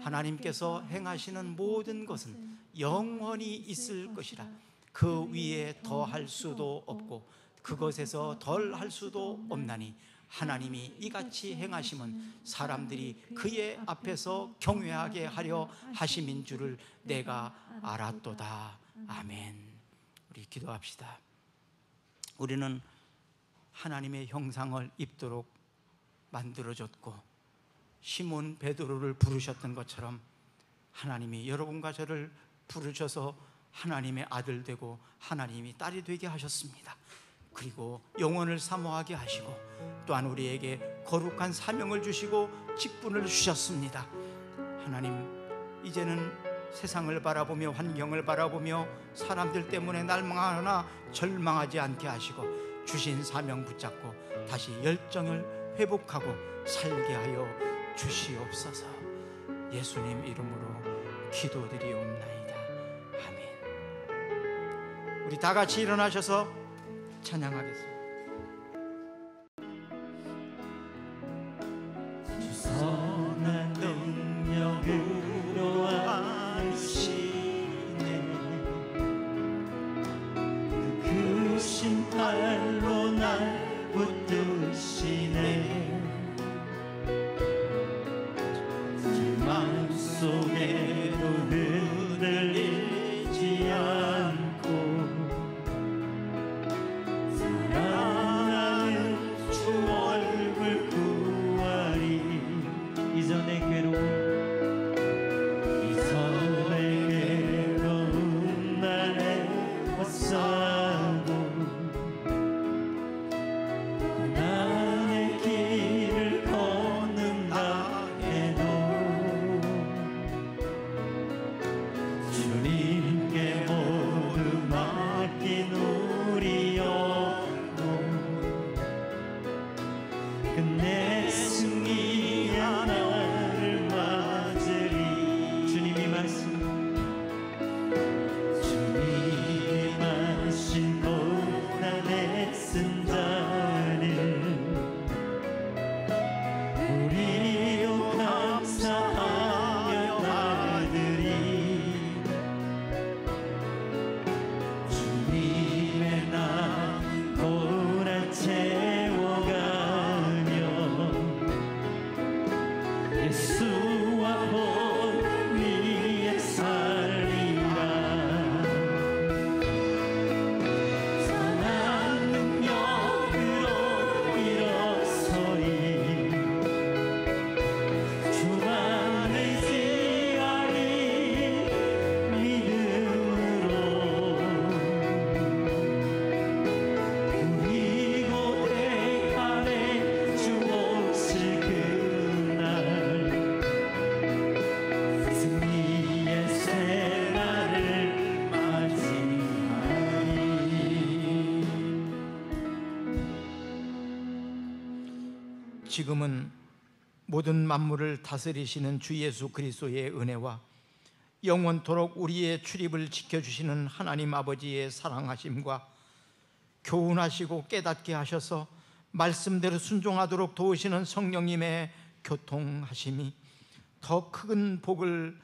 하나님께서 행하시는 모든 것은 영원히 있을 것이라. 그 위에 더할 수도 없고 그것에서 덜 할 수도 없나니 하나님이 이같이 행하심은 사람들이 그의 앞에서 경외하게 하려 하심인 줄을 내가 알았도다. 아멘. 우리 기도합시다. 우리는 하나님의 형상을 입도록 만들어졌고 시몬 베드로를 부르셨던 것처럼 하나님이 여러분과 저를 부르셔서 하나님의 아들 되고 하나님이 딸이 되게 하셨습니다. 그리고 영혼을 사모하게 하시고 또한 우리에게 거룩한 사명을 주시고 직분을 주셨습니다. 하나님, 이제는 세상을 바라보며 환경을 바라보며 사람들 때문에 날망하거나 절망하지 않게 하시고 주신 사명 붙잡고 다시 열정을 회복하고 살게 하여 주시옵소서. 예수님 이름으로 기도드리옵나이다. 아멘. 우리 다 같이 일어나셔서 찬양하겠습니다. 선한 능력으로 안으시네. 그 크신 팔로 날 붙드시네. 절망 속에도 흔들리지 않고 사랑하는 주 얼굴 구하리. 이전의 괴로운 날에 왔사도 고난의 길을 걷는다 해도 주님께 모두 맡긴 우리 영혼 끝내 승리한 나를 맞으리. 주님이 마신 고난의 쓴 잔을 우리요 감사하며 받으리. 주님의 나 고난 채워가며 예수와 본 위에 살리라. 선한 능력으로 일어서리. 주만 의지하리. 믿음으로 우리 고대 안에 주 오실 그날 승리의 새날을 맞이하리. 지금은 모든 만물을 다스리시는 주 예수 그리스도의 은혜와 영원토록 우리의 출입을 지켜주시는 하나님 아버지의 사랑하심과 교훈하시고 깨닫게 하셔서 말씀대로 순종하도록 도우시는 성령님의 교통하심이 더 큰 복을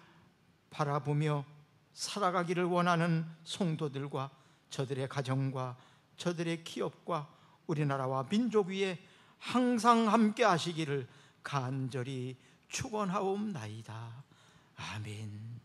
바라보며 살아가기를 원하는 성도들과 저들의 가정과 저들의 기업과 우리나라와 민족 위에 항상 함께 하시기를 간절히 축원하옵나이다. 아멘.